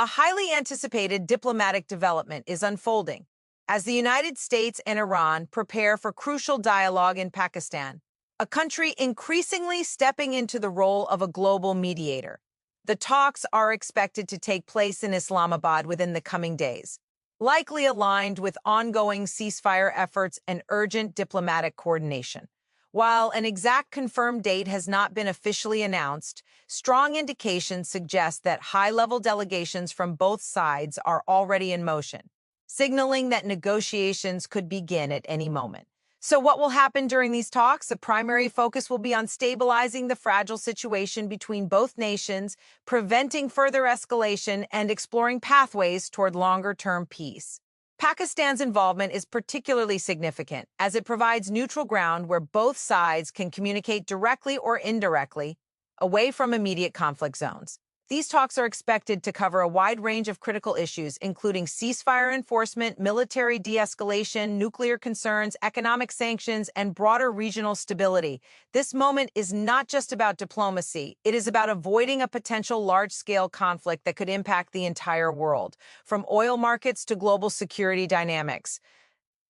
A highly anticipated diplomatic development is unfolding as the United States and Iran prepare for crucial dialogue in Pakistan, a country increasingly stepping into the role of a global mediator. The talks are expected to take place in Islamabad within the coming days, likely aligned with ongoing ceasefire efforts and urgent diplomatic coordination. While an exact confirmed date has not been officially announced, strong indications suggest that high-level delegations from both sides are already in motion, signaling that negotiations could begin at any moment. So what will happen during these talks? The primary focus will be on stabilizing the fragile situation between both nations, preventing further escalation, and exploring pathways toward longer-term peace. Pakistan's involvement is particularly significant as it provides neutral ground where both sides can communicate directly or indirectly, away from immediate conflict zones. These talks are expected to cover a wide range of critical issues, including ceasefire enforcement, military de-escalation, nuclear concerns, economic sanctions, and broader regional stability. This moment is not just about diplomacy. It is about avoiding a potential large-scale conflict that could impact the entire world, from oil markets to global security dynamics.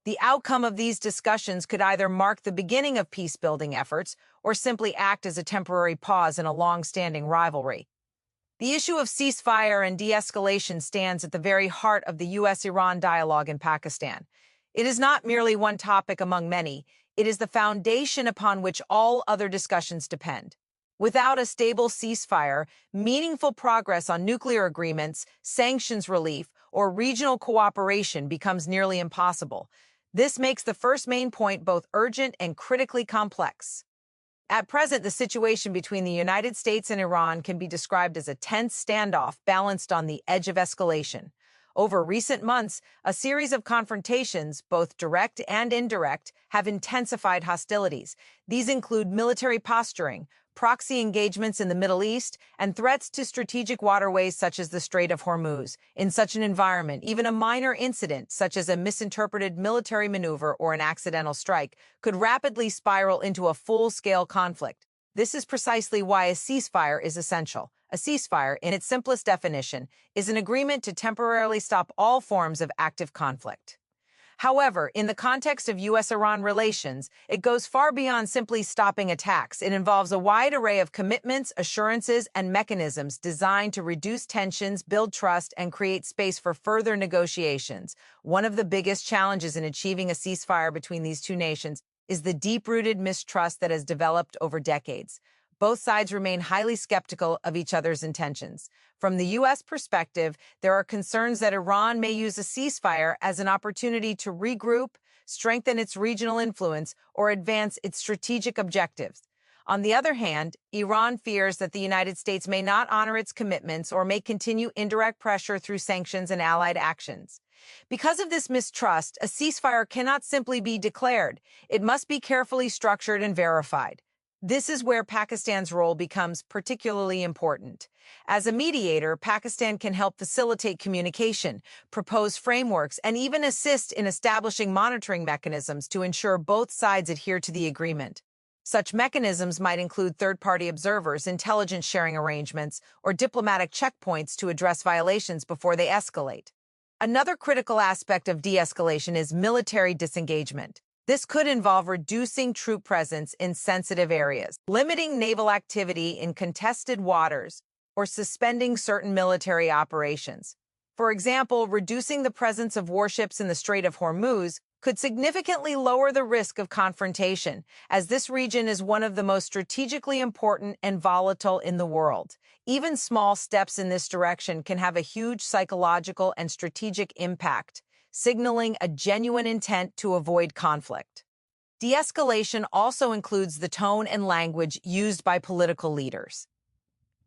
The outcome of these discussions could either mark the beginning of peace-building efforts or simply act as a temporary pause in a long-standing rivalry. The issue of ceasefire and de-escalation stands at the very heart of the U.S.-Iran dialogue in Pakistan. It is not merely one topic among many. It is the foundation upon which all other discussions depend. Without a stable ceasefire, meaningful progress on nuclear agreements, sanctions relief, or regional cooperation becomes nearly impossible. This makes the first main point both urgent and critically complex. At present, the situation between the United States and Iran can be described as a tense standoff balanced on the edge of escalation. Over recent months, a series of confrontations, both direct and indirect, have intensified hostilities. These include military posturing, proxy engagements in the Middle East, and threats to strategic waterways such as the Strait of Hormuz. In such an environment, even a minor incident, such as a misinterpreted military maneuver or an accidental strike, could rapidly spiral into a full-scale conflict. This is precisely why a ceasefire is essential. A ceasefire, in its simplest definition, is an agreement to temporarily stop all forms of active conflict. However, in the context of U.S.-Iran relations, it goes far beyond simply stopping attacks. It involves a wide array of commitments, assurances, and mechanisms designed to reduce tensions, build trust, and create space for further negotiations. One of the biggest challenges in achieving a ceasefire between these two nations is the deep-rooted mistrust that has developed over decades. Both sides remain highly skeptical of each other's intentions. From the U.S. perspective, there are concerns that Iran may use a ceasefire as an opportunity to regroup, strengthen its regional influence, or advance its strategic objectives. On the other hand, Iran fears that the United States may not honor its commitments or may continue indirect pressure through sanctions and allied actions. Because of this mistrust, a ceasefire cannot simply be declared. It must be carefully structured and verified. This is where Pakistan's role becomes particularly important. As a mediator, Pakistan can help facilitate communication, propose frameworks, and even assist in establishing monitoring mechanisms to ensure both sides adhere to the agreement. Such mechanisms might include third-party observers, intelligence sharing arrangements, or diplomatic checkpoints to address violations before they escalate. Another critical aspect of de-escalation is military disengagement. This could involve reducing troop presence in sensitive areas, limiting naval activity in contested waters, or suspending certain military operations. For example, reducing the presence of warships in the Strait of Hormuz could significantly lower the risk of confrontation, as this region is one of the most strategically important and volatile in the world. Even small steps in this direction can have a huge psychological and strategic impact, signaling a genuine intent to avoid conflict. De-escalation also includes the tone and language used by political leaders.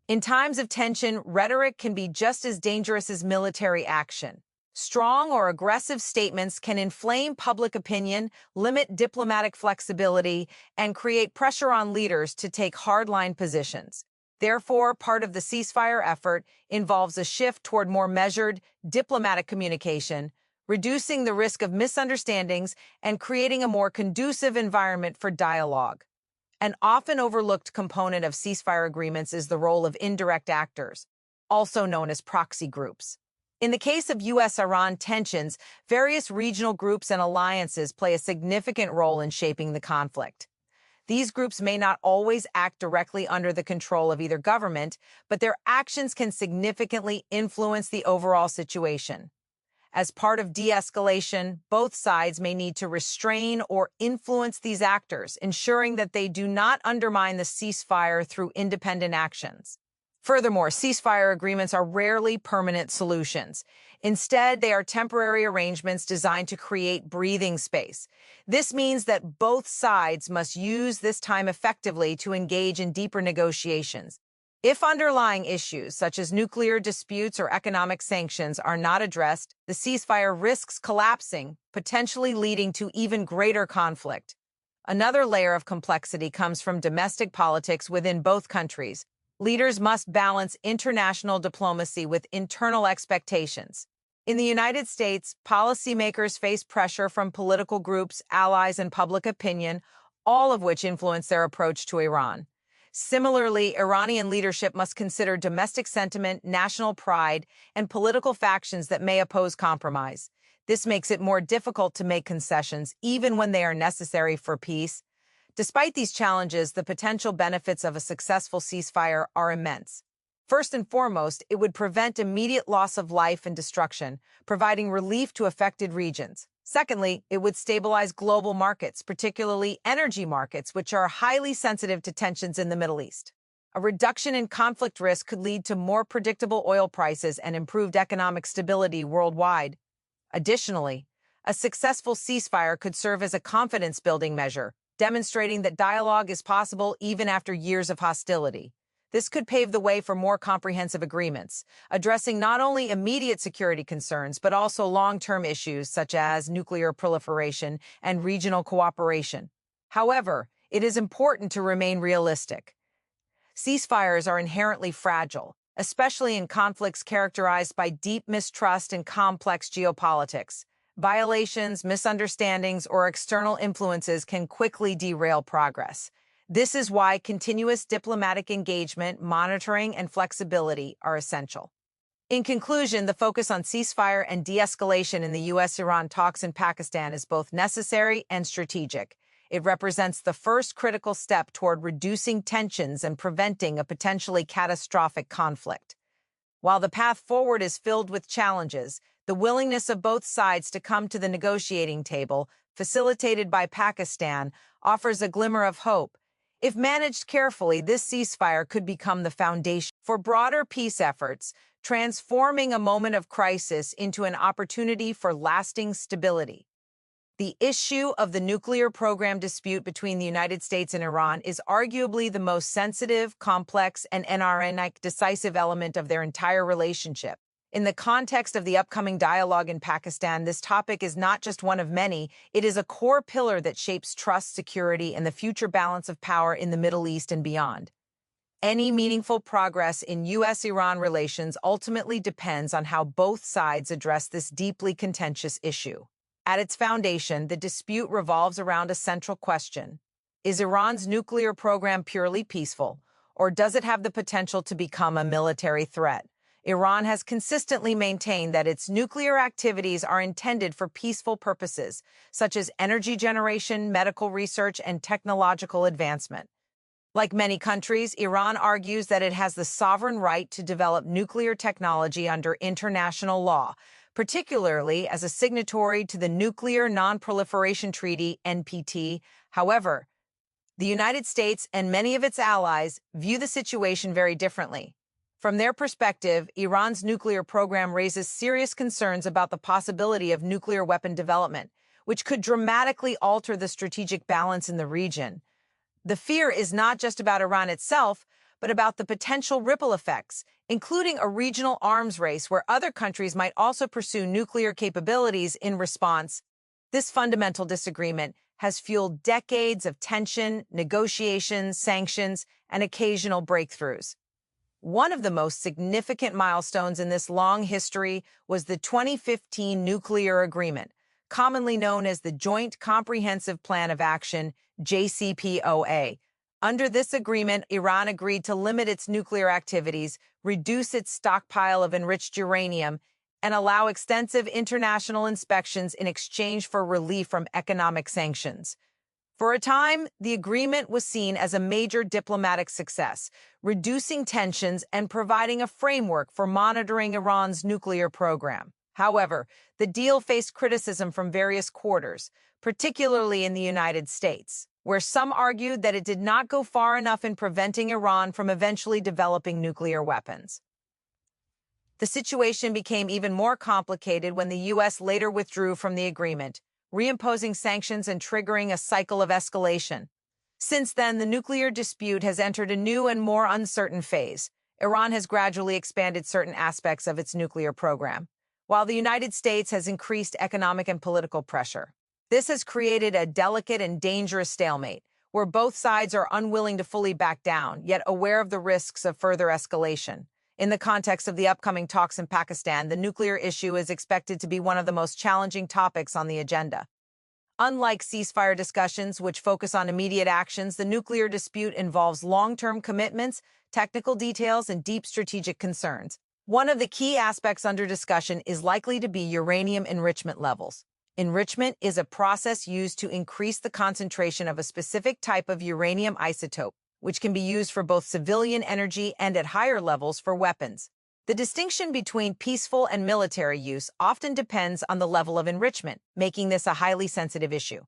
In times of tension, rhetoric can be just as dangerous as military action. Strong or aggressive statements can inflame public opinion, limit diplomatic flexibility, and create pressure on leaders to take hardline positions. Therefore, part of the ceasefire effort involves a shift toward more measured, diplomatic communication, reducing the risk of misunderstandings and creating a more conducive environment for dialogue. An often overlooked component of ceasefire agreements is the role of indirect actors. also known as proxy groups. In the case of U.S.-Iran tensions, various regional groups and alliances play a significant role in shaping the conflict. These groups may not always act directly under the control of either government, but their actions can significantly influence the overall situation. As part of de-escalation, both sides may need to restrain or influence these actors, ensuring that they do not undermine the ceasefire through independent actions. Furthermore, ceasefire agreements are rarely permanent solutions. Instead, they are temporary arrangements designed to create breathing space. This means that both sides must use this time effectively to engage in deeper negotiations. If underlying issues, such as nuclear disputes or economic sanctions, are not addressed, the ceasefire risks collapsing, potentially leading to even greater conflict. Another layer of complexity comes from domestic politics within both countries. Leaders must balance international diplomacy with internal expectations. In the United States, policymakers face pressure from political groups, allies, and public opinion, all of which influence their approach to Iran. Similarly, Iranian leadership must consider domestic sentiment, national pride, and political factions that may oppose compromise. This makes it more difficult to make concessions, even when they are necessary for peace. Despite these challenges, the potential benefits of a successful ceasefire are immense. First and foremost, it would prevent immediate loss of life and destruction, providing relief to affected regions. Secondly, it would stabilize global markets, particularly energy markets, which are highly sensitive to tensions in the Middle East. A reduction in conflict risk could lead to more predictable oil prices and improved economic stability worldwide. Additionally, a successful ceasefire could serve as a confidence-building measure, demonstrating that dialogue is possible even after years of hostility. This could pave the way for more comprehensive agreements, addressing not only immediate security concerns, but also long-term issues such as nuclear proliferation and regional cooperation. However, it is important to remain realistic. Ceasefires are inherently fragile, especially in conflicts characterized by deep mistrust and complex geopolitics. Violations, misunderstandings, or external influences can quickly derail progress. This is why continuous diplomatic engagement, monitoring, and flexibility are essential. In conclusion, the focus on ceasefire and de-escalation in the U.S.-Iran talks in Pakistan is both necessary and strategic. It represents the first critical step toward reducing tensions and preventing a potentially catastrophic conflict. While the path forward is filled with challenges, the willingness of both sides to come to the negotiating table, facilitated by Pakistan, offers a glimmer of hope. If managed carefully, this ceasefire could become the foundation for broader peace efforts, transforming a moment of crisis into an opportunity for lasting stability. The issue of the nuclear program dispute between the United States and Iran is arguably the most sensitive, complex, and decisive element of their entire relationship. In the context of the upcoming dialogue in Pakistan, this topic is not just one of many, it is a core pillar that shapes trust, security, and the future balance of power in the Middle East and beyond. Any meaningful progress in U.S.-Iran relations ultimately depends on how both sides address this deeply contentious issue. At its foundation, the dispute revolves around a central question. Is Iran's nuclear program purely peaceful, or does it have the potential to become a military threat? Iran has consistently maintained that its nuclear activities are intended for peaceful purposes, such as energy generation, medical research, and technological advancement. Like many countries, Iran argues that it has the sovereign right to develop nuclear technology under international law, particularly as a signatory to the Nuclear Non-Proliferation Treaty, NPT. However, the United States and many of its allies view the situation very differently. From their perspective, Iran's nuclear program raises serious concerns about the possibility of nuclear weapon development, which could dramatically alter the strategic balance in the region. The fear is not just about Iran itself, but about the potential ripple effects, including a regional arms race where other countries might also pursue nuclear capabilities in response. This fundamental disagreement has fueled decades of tension, negotiations, sanctions, and occasional breakthroughs. One of the most significant milestones in this long history was the 2015 nuclear agreement, commonly known as the Joint Comprehensive Plan of Action, JCPOA. Under this agreement, Iran agreed to limit its nuclear activities, reduce its stockpile of enriched uranium, and allow extensive international inspections in exchange for relief from economic sanctions. For a time, the agreement was seen as a major diplomatic success, reducing tensions and providing a framework for monitoring Iran's nuclear program. However, the deal faced criticism from various quarters, particularly in the United States, where some argued that it did not go far enough in preventing Iran from eventually developing nuclear weapons. The situation became even more complicated when the U.S. later withdrew from the agreement, reimposing sanctions and triggering a cycle of escalation. Since then, the nuclear dispute has entered a new and more uncertain phase. Iran has gradually expanded certain aspects of its nuclear program, while the United States has increased economic and political pressure. This has created a delicate and dangerous stalemate, where both sides are unwilling to fully back down, yet aware of the risks of further escalation. In the context of the upcoming talks in Pakistan, the nuclear issue is expected to be one of the most challenging topics on the agenda. Unlike ceasefire discussions, which focus on immediate actions, the nuclear dispute involves long-term commitments, technical details, and deep strategic concerns. One of the key aspects under discussion is likely to be uranium enrichment levels. Enrichment is a process used to increase the concentration of a specific type of uranium isotope, which can be used for both civilian energy and at higher levels for weapons. The distinction between peaceful and military use often depends on the level of enrichment, making this a highly sensitive issue.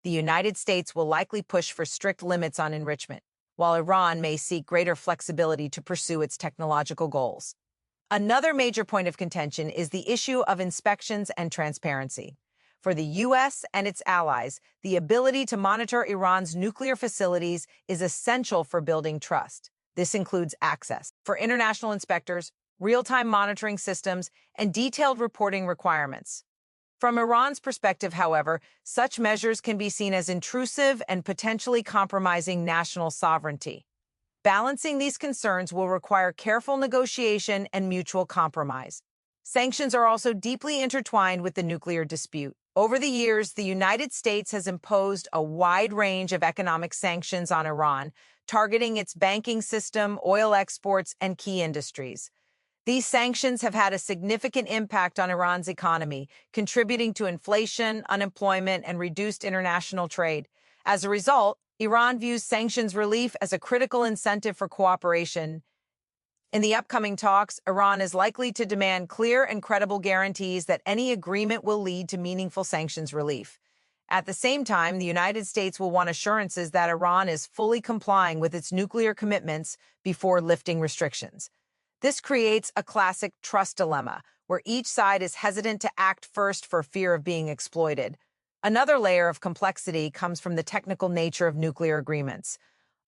The United States will likely push for strict limits on enrichment, while Iran may seek greater flexibility to pursue its technological goals. Another major point of contention is the issue of inspections and transparency. For the U.S. and its allies, the ability to monitor Iran's nuclear facilities is essential for building trust. This includes access for international inspectors, real-time monitoring systems, and detailed reporting requirements. From Iran's perspective, however, such measures can be seen as intrusive and potentially compromising national sovereignty. Balancing these concerns will require careful negotiation and mutual compromise. Sanctions are also deeply intertwined with the nuclear dispute. Over the years, the United States has imposed a wide range of economic sanctions on Iran, targeting its banking system, oil exports, and key industries. These sanctions have had a significant impact on Iran's economy, contributing to inflation, unemployment, and reduced international trade. As a result, Iran views sanctions relief as a critical incentive for cooperation. In the upcoming talks, Iran is likely to demand clear and credible guarantees that any agreement will lead to meaningful sanctions relief. At the same time, the United States will want assurances that Iran is fully complying with its nuclear commitments before lifting restrictions. This creates a classic trust dilemma, where each side is hesitant to act first for fear of being exploited. Another layer of complexity comes from the technical nature of nuclear agreements.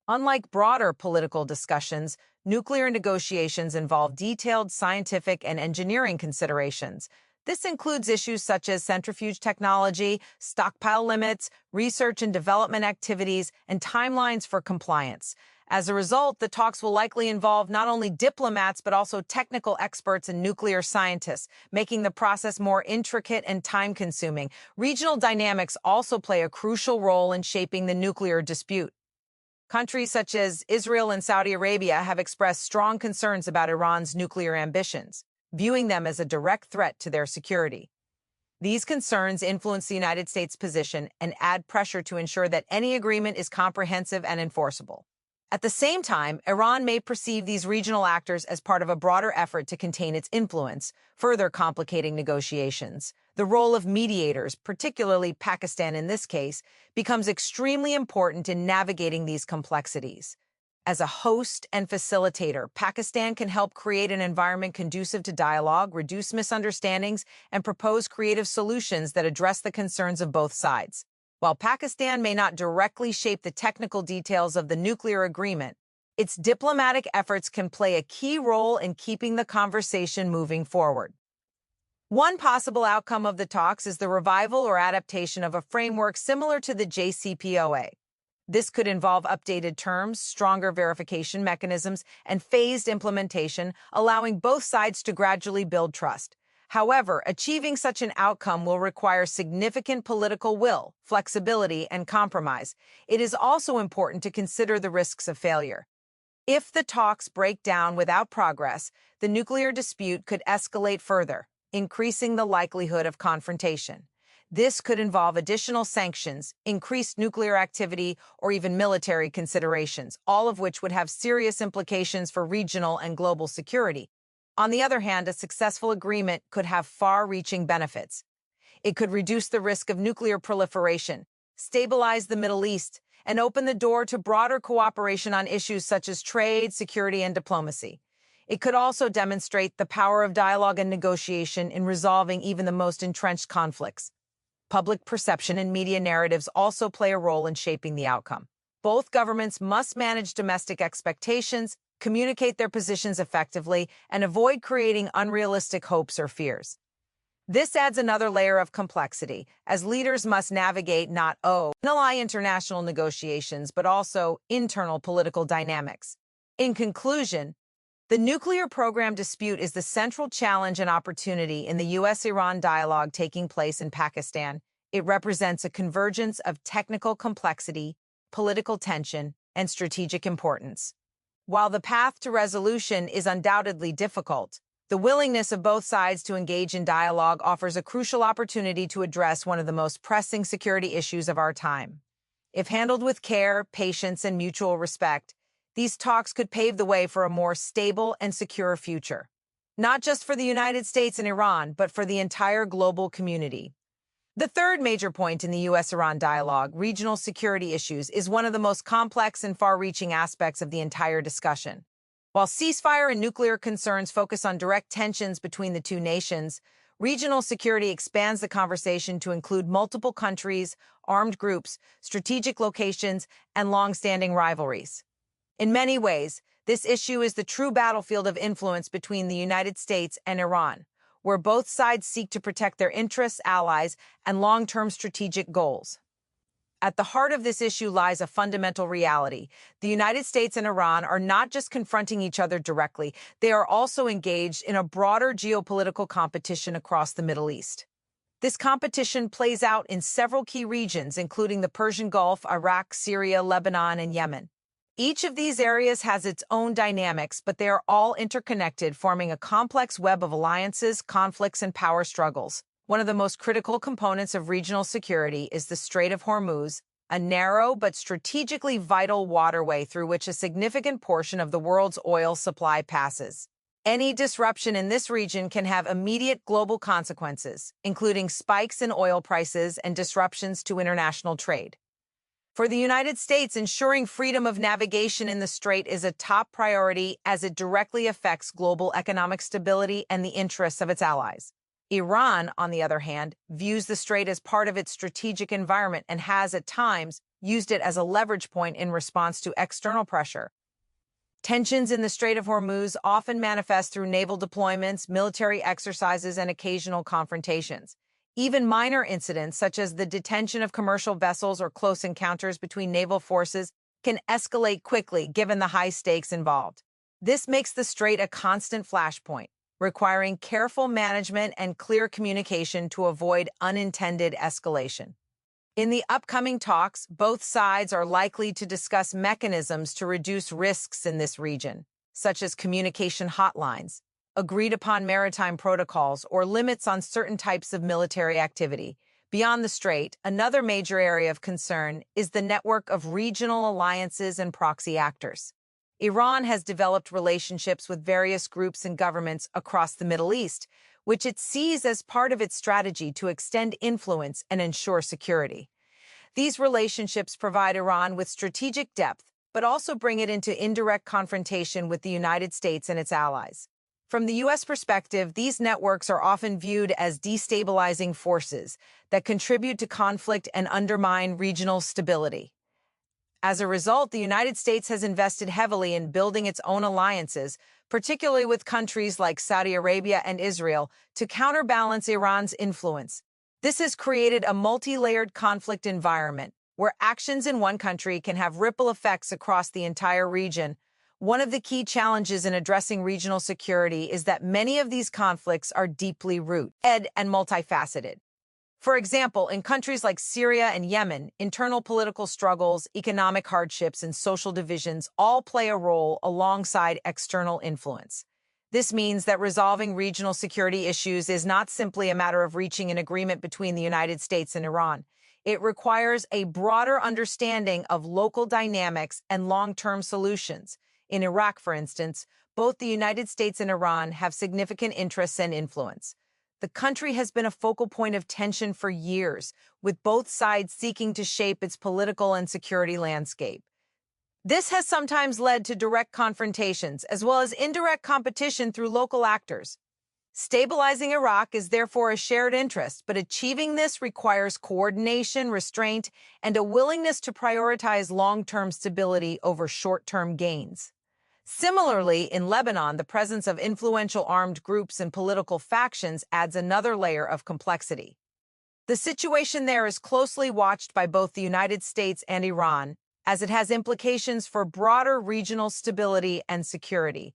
Unlike broader political discussions, nuclear negotiations involve detailed scientific and engineering considerations. This includes issues such as centrifuge technology, stockpile limits, research and development activities, and timelines for compliance. As a result, the talks will likely involve not only diplomats but also technical experts and nuclear scientists, making the process more intricate and time-consuming. Regional dynamics also play a crucial role in shaping the nuclear dispute. Countries such as Israel and Saudi Arabia have expressed strong concerns about Iran's nuclear ambitions, viewing them as a direct threat to their security. These concerns influence the United States' position and add pressure to ensure that any agreement is comprehensive and enforceable. At the same time, Iran may perceive these regional actors as part of a broader effort to contain its influence, further complicating negotiations. The role of mediators, particularly Pakistan in this case, becomes extremely important in navigating these complexities. As a host and facilitator, Pakistan can help create an environment conducive to dialogue, reduce misunderstandings, and propose creative solutions that address the concerns of both sides. While Pakistan may not directly shape the technical details of the nuclear agreement, its diplomatic efforts can play a key role in keeping the conversation moving forward. One possible outcome of the talks is the revival or adaptation of a framework similar to the JCPOA. This could involve updated terms, stronger verification mechanisms, and phased implementation, allowing both sides to gradually build trust. However, achieving such an outcome will require significant political will, flexibility, and compromise. It is also important to consider the risks of failure. If the talks break down without progress, the nuclear dispute could escalate further, increasing the likelihood of confrontation. This could involve additional sanctions, increased nuclear activity, or even military considerations, all of which would have serious implications for regional and global security. On the other hand, a successful agreement could have far-reaching benefits. It could reduce the risk of nuclear proliferation, stabilize the Middle East, and open the door to broader cooperation on issues such as trade, security, and diplomacy. It could also demonstrate the power of dialogue and negotiation in resolving even the most entrenched conflicts. Public perception and media narratives also play a role in shaping the outcome. Both governments must manage domestic expectations, communicate their positions effectively, and avoid creating unrealistic hopes or fears. This adds another layer of complexity, as leaders must navigate not only international negotiations, but also internal political dynamics. In conclusion, the nuclear program dispute is the central challenge and opportunity in the U.S.-Iran dialogue taking place in Pakistan. It represents a convergence of technical complexity, political tension, and strategic importance. While the path to resolution is undoubtedly difficult, the willingness of both sides to engage in dialogue offers a crucial opportunity to address one of the most pressing security issues of our time. If handled with care, patience, and mutual respect, these talks could pave the way for a more stable and secure future, not just for the United States and Iran, but for the entire global community. The third major point in the U.S.-Iran dialogue, regional security issues, is one of the most complex and far-reaching aspects of the entire discussion. While ceasefire and nuclear concerns focus on direct tensions between the two nations, regional security expands the conversation to include multiple countries, armed groups, strategic locations, and long-standing rivalries. In many ways, this issue is the true battlefield of influence between the United States and Iran, where both sides seek to protect their interests, allies, and long-term strategic goals. At the heart of this issue lies a fundamental reality. The United States and Iran are not just confronting each other directly, they are also engaged in a broader geopolitical competition across the Middle East. This competition plays out in several key regions, including the Persian Gulf, Iraq, Syria, Lebanon, and Yemen. Each of these areas has its own dynamics, but they are all interconnected, forming a complex web of alliances, conflicts, and power struggles. One of the most critical components of regional security is the Strait of Hormuz, a narrow but strategically vital waterway through which a significant portion of the world's oil supply passes. Any disruption in this region can have immediate global consequences, including spikes in oil prices and disruptions to international trade. For the United States, ensuring freedom of navigation in the strait is a top priority as it directly affects global economic stability and the interests of its allies. Iran, on the other hand, views the strait as part of its strategic environment and has, at times, used it as a leverage point in response to external pressure. Tensions in the Strait of Hormuz often manifest through naval deployments, military exercises, and occasional confrontations. Even minor incidents, such as the detention of commercial vessels or close encounters between naval forces, can escalate quickly given the high stakes involved. This makes the strait a constant flashpoint, requiring careful management and clear communication to avoid unintended escalation. In the upcoming talks, both sides are likely to discuss mechanisms to reduce risks in this region, such as communication hotlines, agreed-upon maritime protocols, or limits on certain types of military activity. Beyond the strait, another major area of concern is the network of regional alliances and proxy actors. Iran has developed relationships with various groups and governments across the Middle East, which it sees as part of its strategy to extend influence and ensure security. These relationships provide Iran with strategic depth, but also bring it into indirect confrontation with the United States and its allies. From the U.S. perspective, these networks are often viewed as destabilizing forces that contribute to conflict and undermine regional stability. As a result, the United States has invested heavily in building its own alliances, particularly with countries like Saudi Arabia and Israel, to counterbalance Iran's influence. This has created a multi-layered conflict environment where actions in one country can have ripple effects across the entire region, One of the key challenges in addressing regional security is that many of these conflicts are deeply rooted and multifaceted. For example, in countries like Syria and Yemen, internal political struggles, economic hardships, and social divisions all play a role alongside external influence. This means that resolving regional security issues is not simply a matter of reaching an agreement between the United States and Iran. It requires a broader understanding of local dynamics and long-term solutions. In Iraq, for instance, both the United States and Iran have significant interests and influence. The country has been a focal point of tension for years, with both sides seeking to shape its political and security landscape. This has sometimes led to direct confrontations, as well as indirect competition through local actors. Stabilizing Iraq is therefore a shared interest, but achieving this requires coordination, restraint, and a willingness to prioritize long-term stability over short-term gains. Similarly, in Lebanon, the presence of influential armed groups and political factions adds another layer of complexity. The situation there is closely watched by both the United States and Iran, as it has implications for broader regional stability and security.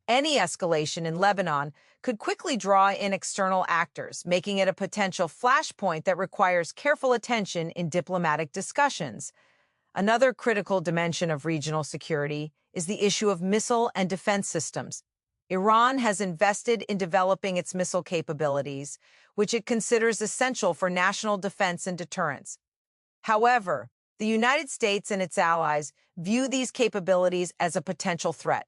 Any escalation in Lebanon could quickly draw in external actors, making it a potential flashpoint that requires careful attention in diplomatic discussions. Another critical dimension of regional security is the issue of missile and defense systems. Iran has invested in developing its missile capabilities, which it considers essential for national defense and deterrence. However, the United States and its allies view these capabilities as a potential threat,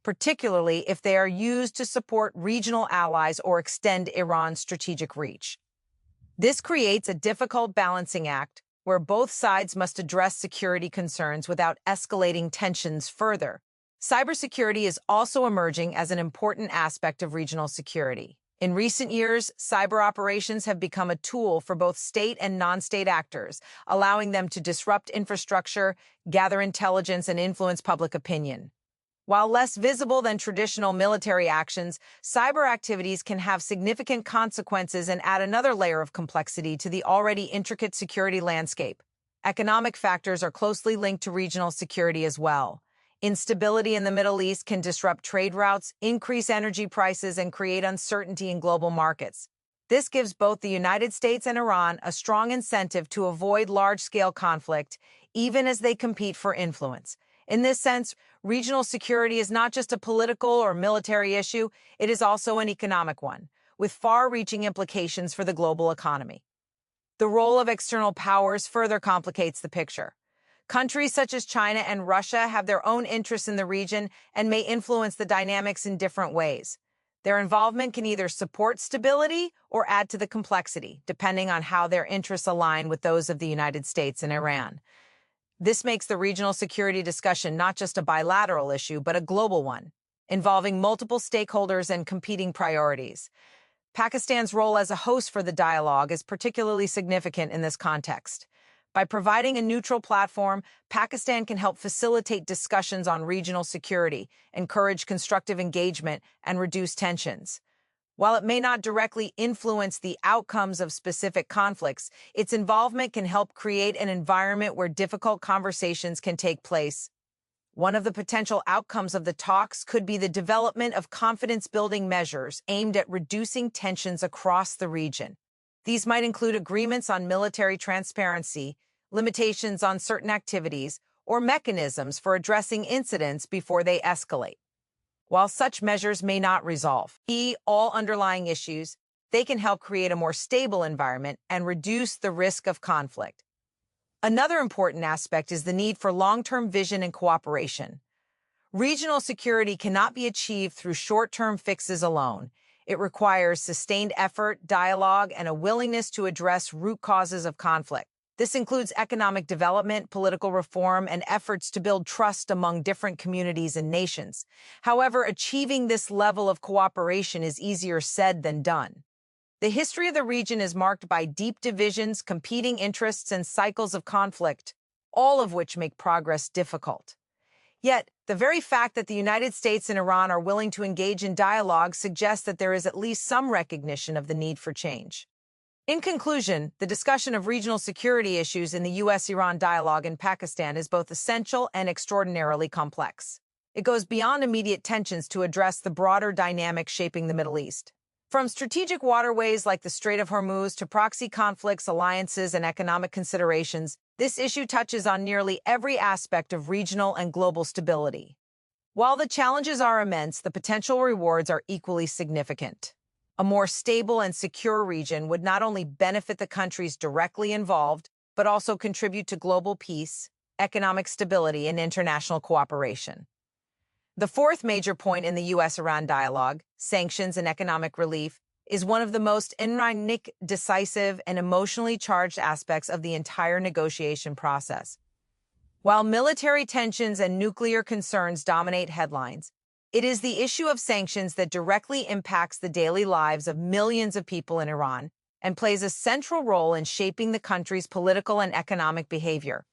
particularly if they are used to support regional allies or extend Iran's strategic reach. This creates a difficult balancing act where both sides must address security concerns without escalating tensions further. Cybersecurity is also emerging as an important aspect of regional security. In recent years, cyber operations have become a tool for both state and non-state actors, allowing them to disrupt infrastructure, gather intelligence, and influence public opinion. While less visible than traditional military actions, cyber activities can have significant consequences and add another layer of complexity to the already intricate security landscape. Economic factors are closely linked to regional security as well. Instability in the Middle East can disrupt trade routes, increase energy prices, and create uncertainty in global markets. This gives both the United States and Iran a strong incentive to avoid large-scale conflict, even as they compete for influence. In this sense, regional security is not just a political or military issue, it is also an economic one, with far-reaching implications for the global economy. The role of external powers further complicates the picture. Countries such as China and Russia have their own interests in the region and may influence the dynamics in different ways. Their involvement can either support stability or add to the complexity, depending on how their interests align with those of the United States and Iran. This makes the regional security discussion not just a bilateral issue, but a global one, involving multiple stakeholders and competing priorities. Pakistan's role as a host for the dialogue is particularly significant in this context. By providing a neutral platform, Pakistan can help facilitate discussions on regional security, encourage constructive engagement, and reduce tensions. While it may not directly influence the outcomes of specific conflicts, its involvement can help create an environment where difficult conversations can take place. One of the potential outcomes of the talks could be the development of confidence-building measures aimed at reducing tensions across the region. These might include agreements on military transparency, limitations on certain activities, or mechanisms for addressing incidents before they escalate. While such measures may not resolve all underlying issues, they can help create a more stable environment and reduce the risk of conflict. Another important aspect is the need for long-term vision and cooperation. Regional security cannot be achieved through short-term fixes alone. It requires sustained effort, dialogue, and a willingness to address root causes of conflict. This includes economic development, political reform, and efforts to build trust among different communities and nations. However, achieving this level of cooperation is easier said than done. The history of the region is marked by deep divisions, competing interests, and cycles of conflict, all of which make progress difficult. Yet, the very fact that the United States and Iran are willing to engage in dialogue suggests that there is at least some recognition of the need for change. In conclusion, the discussion of regional security issues in the U.S.-Iran dialogue in Pakistan is both essential and extraordinarily complex. It goes beyond immediate tensions to address the broader dynamic shaping the Middle East. From strategic waterways like the Strait of Hormuz to proxy conflicts, alliances, and economic considerations, this issue touches on nearly every aspect of regional and global stability. While the challenges are immense, the potential rewards are equally significant. A more stable and secure region would not only benefit the countries directly involved, but also contribute to global peace, economic stability, and international cooperation. The fourth major point in the U.S.-Iran dialogue, sanctions and economic relief, is one of the most enigmatic, decisive, and emotionally charged aspects of the entire negotiation process. While military tensions and nuclear concerns dominate headlines, it is the issue of sanctions that directly impacts the daily lives of millions of people in Iran and plays a central role in shaping the country's political and economic behavior.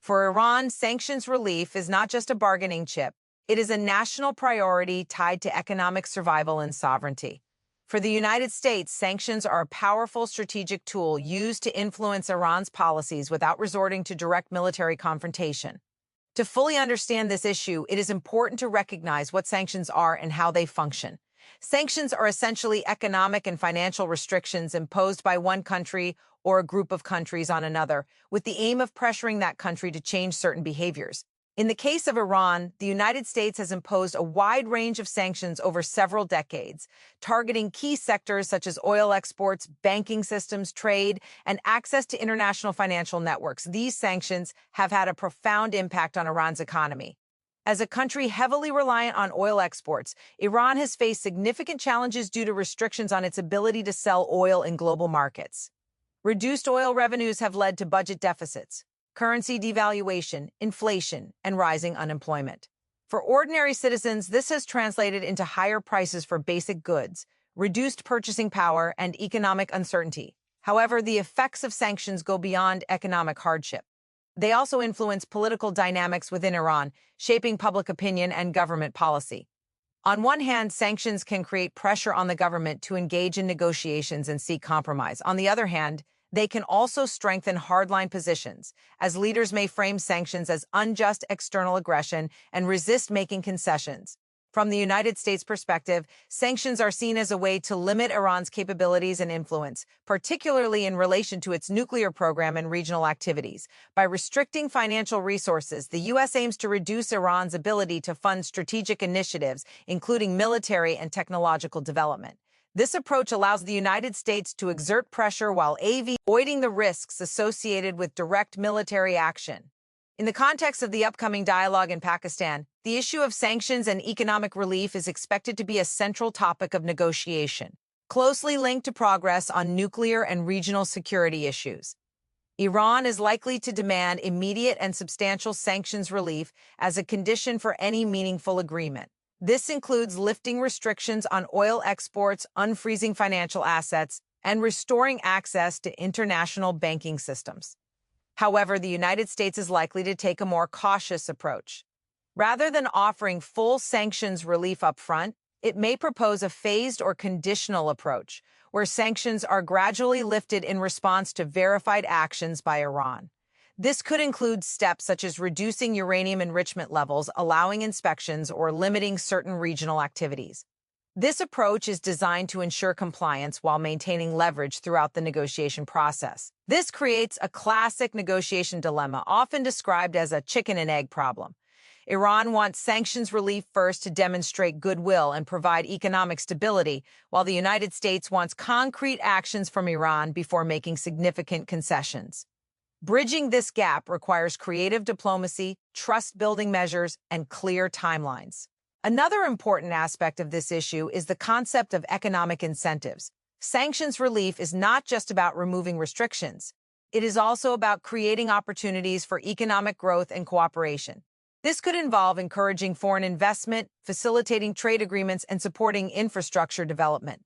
For Iran, sanctions relief is not just a bargaining chip. It is a national priority tied to economic survival and sovereignty. For the United States, sanctions are a powerful strategic tool used to influence Iran's policies without resorting to direct military confrontation. To fully understand this issue, it is important to recognize what sanctions are and how they function. Sanctions are essentially economic and financial restrictions imposed by one country or a group of countries on another, with the aim of pressuring that country to change certain behaviors. In the case of Iran, the United States has imposed a wide range of sanctions over several decades, targeting key sectors such as oil exports, banking systems, trade, and access to international financial networks. These sanctions have had a profound impact on Iran's economy. As a country heavily reliant on oil exports, Iran has faced significant challenges due to restrictions on its ability to sell oil in global markets. Reduced oil revenues have led to budget deficits, currency devaluation, inflation, and rising unemployment. For ordinary citizens, this has translated into higher prices for basic goods, reduced purchasing power, and economic uncertainty. However, the effects of sanctions go beyond economic hardship. They also influence political dynamics within Iran, shaping public opinion and government policy. On one hand, sanctions can create pressure on the government to engage in negotiations and seek compromise. On the other hand, they can also strengthen hardline positions, as leaders may frame sanctions as unjust external aggression and resist making concessions. From the United States' perspective, sanctions are seen as a way to limit Iran's capabilities and influence, particularly in relation to its nuclear program and regional activities. By restricting financial resources, the U.S. aims to reduce Iran's ability to fund strategic initiatives, including military and technological development. This approach allows the United States to exert pressure while avoiding the risks associated with direct military action. In the context of the upcoming dialogue in Pakistan, the issue of sanctions and economic relief is expected to be a central topic of negotiation, closely linked to progress on nuclear and regional security issues. Iran is likely to demand immediate and substantial sanctions relief as a condition for any meaningful agreement. This includes lifting restrictions on oil exports, unfreezing financial assets, and restoring access to international banking systems. However, the United States is likely to take a more cautious approach. Rather than offering full sanctions relief up front, it may propose a phased or conditional approach, where sanctions are gradually lifted in response to verified actions by Iran. This could include steps such as reducing uranium enrichment levels, allowing inspections, or limiting certain regional activities. This approach is designed to ensure compliance while maintaining leverage throughout the negotiation process. This creates a classic negotiation dilemma, often described as a chicken and egg problem. Iran wants sanctions relief first to demonstrate goodwill and provide economic stability, while the United States wants concrete actions from Iran before making significant concessions. Bridging this gap requires creative diplomacy, trust-building measures, and clear timelines. Another important aspect of this issue is the concept of economic incentives. Sanctions relief is not just about removing restrictions. It is also about creating opportunities for economic growth and cooperation. This could involve encouraging foreign investment, facilitating trade agreements, and supporting infrastructure development.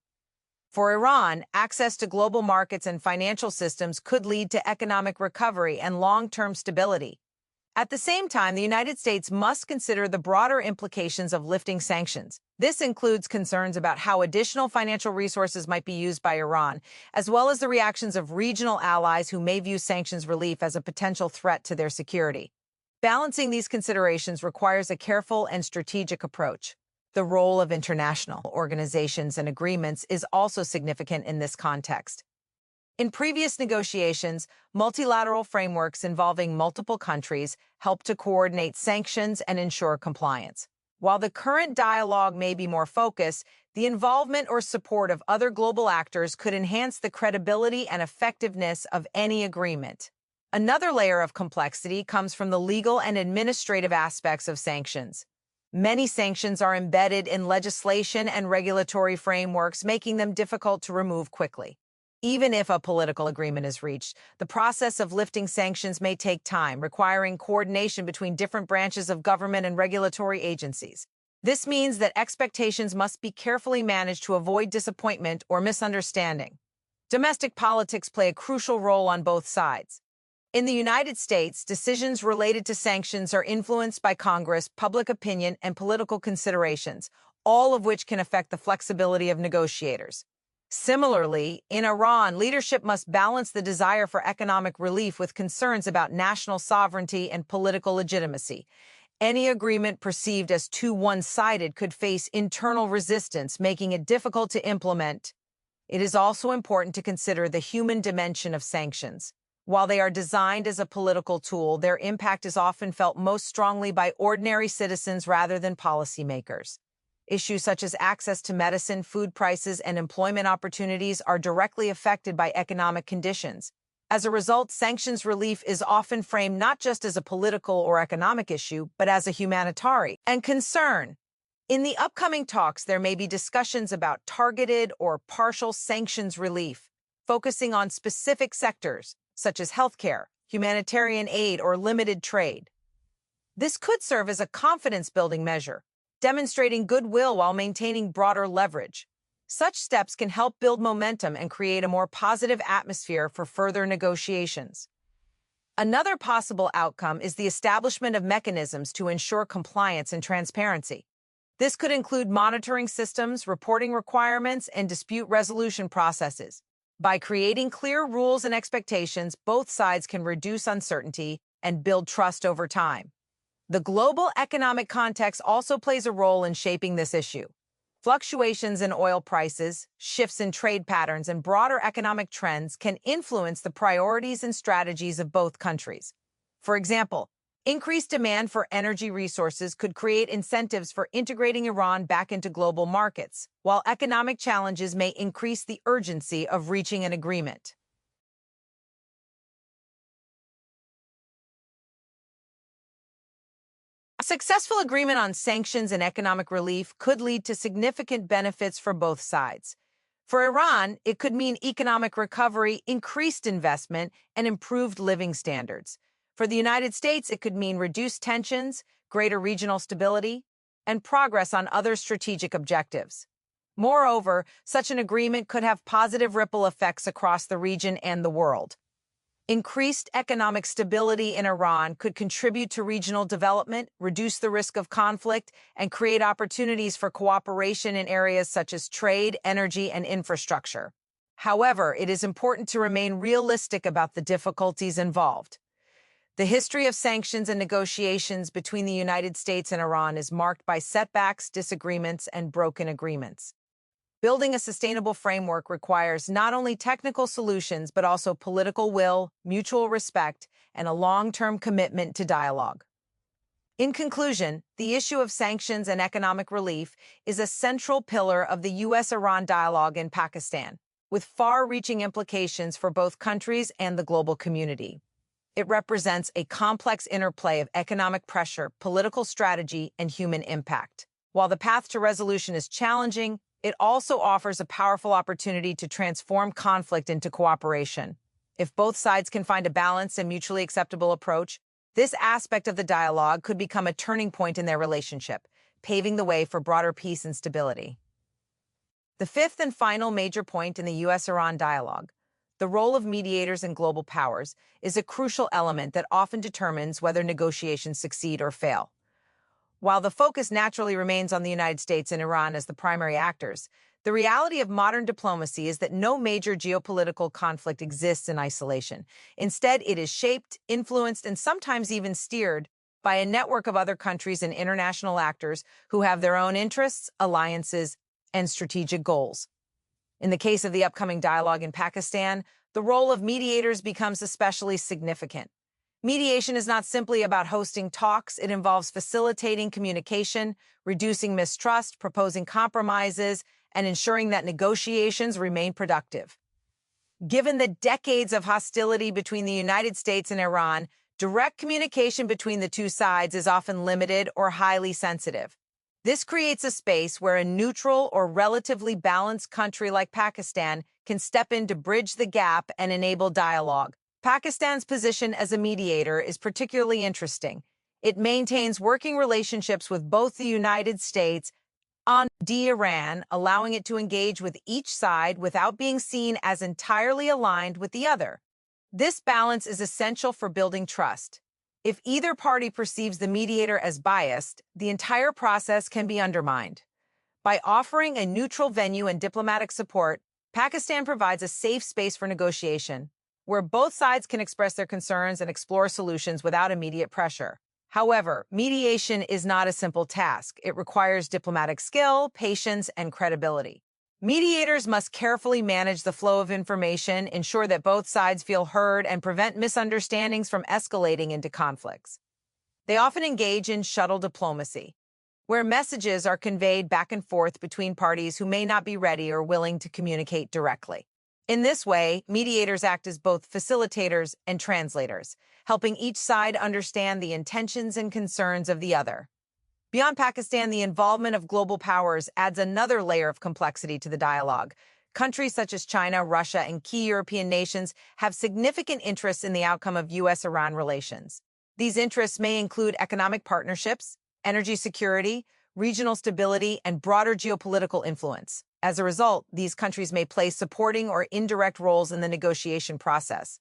For Iran, access to global markets and financial systems could lead to economic recovery and long-term stability. At the same time, the United States must consider the broader implications of lifting sanctions. This includes concerns about how additional financial resources might be used by Iran, as well as the reactions of regional allies who may view sanctions relief as a potential threat to their security. Balancing these considerations requires a careful and strategic approach. The role of international organizations and agreements is also significant in this context. In previous negotiations, multilateral frameworks involving multiple countries help to coordinate sanctions and ensure compliance. While the current dialogue may be more focused, the involvement or support of other global actors could enhance the credibility and effectiveness of any agreement. Another layer of complexity comes from the legal and administrative aspects of sanctions. Many sanctions are embedded in legislation and regulatory frameworks, making them difficult to remove quickly. Even if a political agreement is reached, the process of lifting sanctions may take time, requiring coordination between different branches of government and regulatory agencies. This means that expectations must be carefully managed to avoid disappointment or misunderstanding. Domestic politics play a crucial role on both sides. In the United States, decisions related to sanctions are influenced by Congress, public opinion, and political considerations, all of which can affect the flexibility of negotiators. Similarly, in Iran, leadership must balance the desire for economic relief with concerns about national sovereignty and political legitimacy. Any agreement perceived as too one-sided could face internal resistance, making it difficult to implement. It is also important to consider the human dimension of sanctions. While they are designed as a political tool, their impact is often felt most strongly by ordinary citizens rather than policymakers. Issues such as access to medicine, food prices, and employment opportunities are directly affected by economic conditions. As a result, sanctions relief is often framed not just as a political or economic issue, but as a humanitarian concern. In the upcoming talks, there may be discussions about targeted or partial sanctions relief, focusing on specific sectors, such as healthcare, humanitarian aid, or limited trade. This could serve as a confidence-building measure, demonstrating goodwill while maintaining broader leverage. Such steps can help build momentum and create a more positive atmosphere for further negotiations. Another possible outcome is the establishment of mechanisms to ensure compliance and transparency. This could include monitoring systems, reporting requirements, and dispute resolution processes. By creating clear rules and expectations, both sides can reduce uncertainty and build trust over time. The global economic context also plays a role in shaping this issue. Fluctuations in oil prices, shifts in trade patterns, and broader economic trends can influence the priorities and strategies of both countries. For example, increased demand for energy resources could create incentives for integrating Iran back into global markets, while economic challenges may increase the urgency of reaching an agreement. A successful agreement on sanctions and economic relief could lead to significant benefits for both sides. For Iran, it could mean economic recovery, increased investment, and improved living standards. For the United States, it could mean reduced tensions, greater regional stability, and progress on other strategic objectives. Moreover, such an agreement could have positive ripple effects across the region and the world. Increased economic stability in Iran could contribute to regional development, reduce the risk of conflict, and create opportunities for cooperation in areas such as trade, energy, and infrastructure. However, it is important to remain realistic about the difficulties involved. The history of sanctions and negotiations between the United States and Iran is marked by setbacks, disagreements, and broken agreements. Building a sustainable framework requires not only technical solutions, but also political will, mutual respect, and a long-term commitment to dialogue. In conclusion, the issue of sanctions and economic relief is a central pillar of the U.S.-Iran dialogue in Pakistan, with far-reaching implications for both countries and the global community. It represents a complex interplay of economic pressure, political strategy, and human impact. While the path to resolution is challenging, it also offers a powerful opportunity to transform conflict into cooperation. If both sides can find a balanced and mutually acceptable approach, this aspect of the dialogue could become a turning point in their relationship, paving the way for broader peace and stability. The fifth and final major point in the U.S.-Iran dialogue, the role of mediators and global powers, is a crucial element that often determines whether negotiations succeed or fail. While the focus naturally remains on the United States and Iran as the primary actors, the reality of modern diplomacy is that no major geopolitical conflict exists in isolation. Instead, it is shaped, influenced, and sometimes even steered by a network of other countries and international actors who have their own interests, alliances, and strategic goals. In the case of the upcoming dialogue in Pakistan, the role of mediators becomes especially significant. Mediation is not simply about hosting talks, it involves facilitating communication, reducing mistrust, proposing compromises, and ensuring that negotiations remain productive. Given the decades of hostility between the United States and Iran, direct communication between the two sides is often limited or highly sensitive. This creates a space where a neutral or relatively balanced country like Pakistan can step in to bridge the gap and enable dialogue. Pakistan's position as a mediator is particularly interesting. It maintains working relationships with both the United States and Iran, allowing it to engage with each side without being seen as entirely aligned with the other. This balance is essential for building trust. If either party perceives the mediator as biased, the entire process can be undermined. By offering a neutral venue and diplomatic support, Pakistan provides a safe space for negotiation, where both sides can express their concerns and explore solutions without immediate pressure. However, mediation is not a simple task. It requires diplomatic skill, patience, and credibility. Mediators must carefully manage the flow of information, ensure that both sides feel heard, and prevent misunderstandings from escalating into conflicts. They often engage in shuttle diplomacy, where messages are conveyed back and forth between parties who may not be ready or willing to communicate directly. In this way, mediators act as both facilitators and translators, helping each side understand the intentions and concerns of the other. Beyond Pakistan, the involvement of global powers adds another layer of complexity to the dialogue. Countries such as China, Russia, and key European nations have significant interests in the outcome of U.S.-Iran relations. These interests may include economic partnerships, energy security, regional stability, and broader geopolitical influence. As a result, these countries may play supporting or indirect roles in the negotiation process.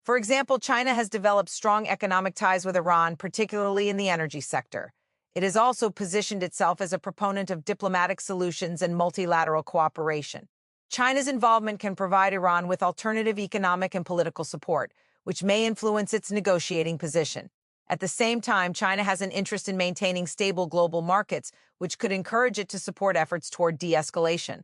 For example, China has developed strong economic ties with Iran, particularly in the energy sector. It has also positioned itself as a proponent of diplomatic solutions and multilateral cooperation. China's involvement can provide Iran with alternative economic and political support, which may influence its negotiating position. At the same time, China has an interest in maintaining stable global markets, which could encourage it to support efforts toward de-escalation.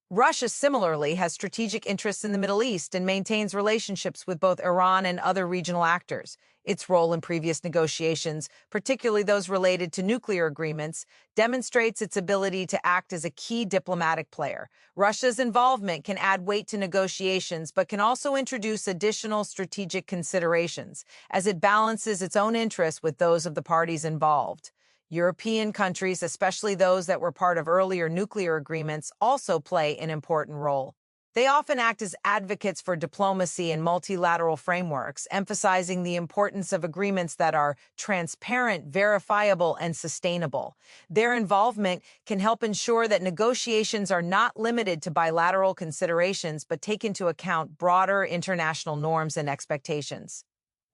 Russia similarly has strategic interests in the Middle East and maintains relationships with both Iran and other regional actors. Its role in previous negotiations, particularly those related to nuclear agreements, demonstrates its ability to act as a key diplomatic player. Russia's involvement can add weight to negotiations, but can also introduce additional strategic considerations, as it balances its own interests with those of the parties involved. European countries, especially those that were part of earlier nuclear agreements, also play an important role. They often act as advocates for diplomacy and multilateral frameworks, emphasizing the importance of agreements that are transparent, verifiable, and sustainable. Their involvement can help ensure that negotiations are not limited to bilateral considerations, but take into account broader international norms and expectations.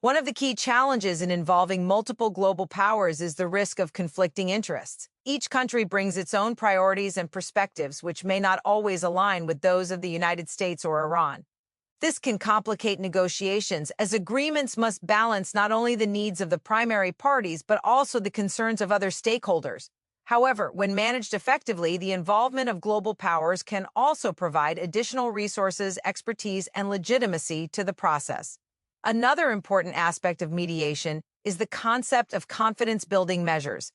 One of the key challenges in involving multiple global powers is the risk of conflicting interests. Each country brings its own priorities and perspectives, which may not always align with those of the United States or Iran. This can complicate negotiations, as agreements must balance not only the needs of the primary parties, but also the concerns of other stakeholders. However, when managed effectively, the involvement of global powers can also provide additional resources, expertise, and legitimacy to the process. Another important aspect of mediation is the concept of confidence-building measures.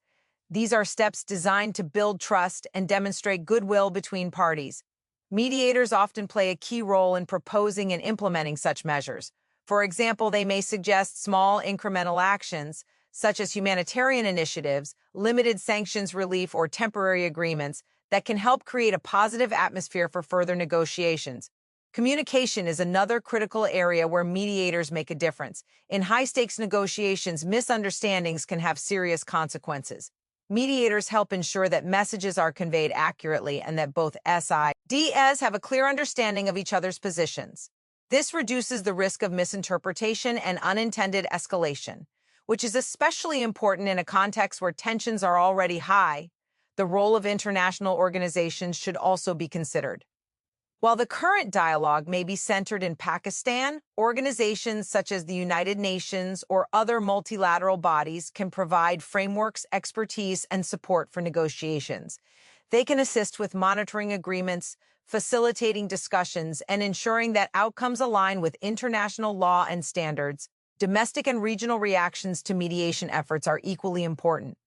These are steps designed to build trust and demonstrate goodwill between parties. Mediators often play a key role in proposing and implementing such measures. For example, they may suggest small incremental actions, such as humanitarian initiatives, limited sanctions relief, or temporary agreements that can help create a positive atmosphere for further negotiations. Communication is another critical area where mediators make a difference. In high-stakes negotiations, misunderstandings can have serious consequences. Mediators help ensure that messages are conveyed accurately and that both sides have a clear understanding of each other's positions. This reduces the risk of misinterpretation and unintended escalation, which is especially important in a context where tensions are already high. The role of international organizations should also be considered. While the current dialogue may be centered in Pakistan, organizations such as the United Nations or other multilateral bodies can provide frameworks, expertise, and support for negotiations. They can assist with monitoring agreements, facilitating discussions, and ensuring that outcomes align with international law and standards. Domestic and regional reactions to mediation efforts are equally important.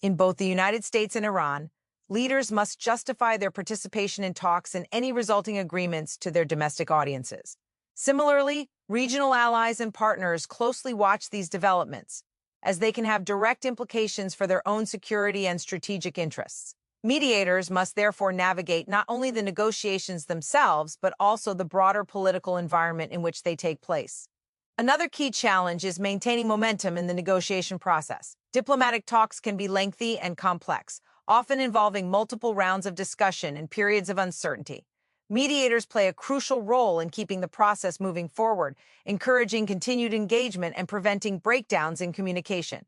In both the United States and Iran, leaders must justify their participation in talks and any resulting agreements to their domestic audiences. Similarly, regional allies and partners closely watch these developments, as they can have direct implications for their own security and strategic interests. Mediators must therefore navigate not only the negotiations themselves, but also the broader political environment in which they take place. Another key challenge is maintaining momentum in the negotiation process. Diplomatic talks can be lengthy and complex, often involving multiple rounds of discussion and periods of uncertainty. Mediators play a crucial role in keeping the process moving forward, encouraging continued engagement and preventing breakdowns in communication.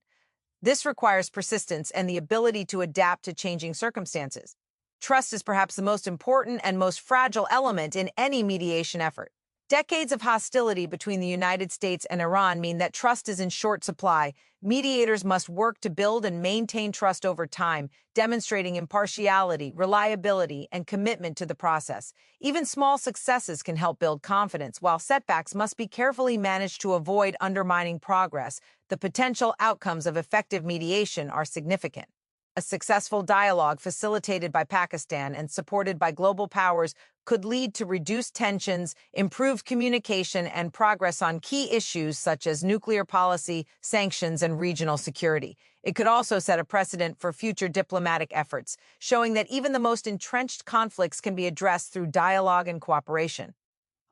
This requires persistence and the ability to adapt to changing circumstances. Trust is perhaps the most important and most fragile element in any mediation effort. Decades of hostility between the United States and Iran mean that trust is in short supply. Mediators must work to build and maintain trust over time, demonstrating impartiality, reliability, and commitment to the process. Even small successes can help build confidence, while setbacks must be carefully managed to avoid undermining progress. The potential outcomes of effective mediation are significant. A successful dialogue facilitated by Pakistan and supported by global powers could lead to reduced tensions, improved communication, and progress on key issues such as nuclear policy, sanctions, and regional security. It could also set a precedent for future diplomatic efforts, showing that even the most entrenched conflicts can be addressed through dialogue and cooperation.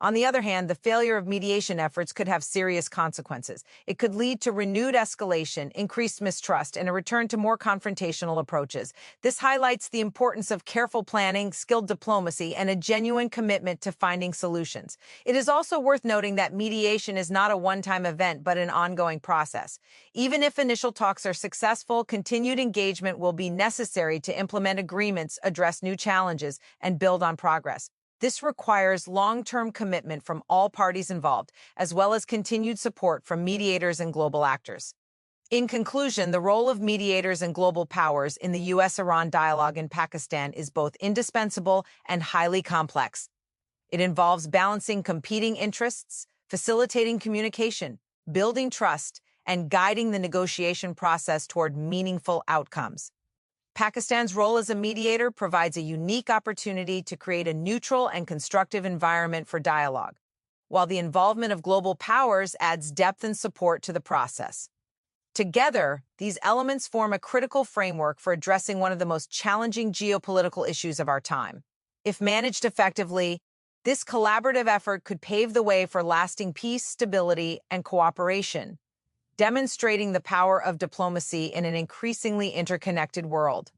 On the other hand, the failure of mediation efforts could have serious consequences. It could lead to renewed escalation, increased mistrust, and a return to more confrontational approaches. This highlights the importance of careful planning, skilled diplomacy, and a genuine commitment to finding solutions. It is also worth noting that mediation is not a one-time event, but an ongoing process. Even if initial talks are successful, continued engagement will be necessary to implement agreements, address new challenges, and build on progress. This requires long-term commitment from all parties involved, as well as continued support from mediators and global actors. In conclusion, the role of mediators and global powers in the U.S.-Iran dialogue in Pakistan is both indispensable and highly complex. It involves balancing competing interests, facilitating communication, building trust, and guiding the negotiation process toward meaningful outcomes. Pakistan's role as a mediator provides a unique opportunity to create a neutral and constructive environment for dialogue, while the involvement of global powers adds depth and support to the process. Together, these elements form a critical framework for addressing one of the most challenging geopolitical issues of our time. If managed effectively, this collaborative effort could pave the way for lasting peace, stability, and cooperation, demonstrating the power of diplomacy in an increasingly interconnected world.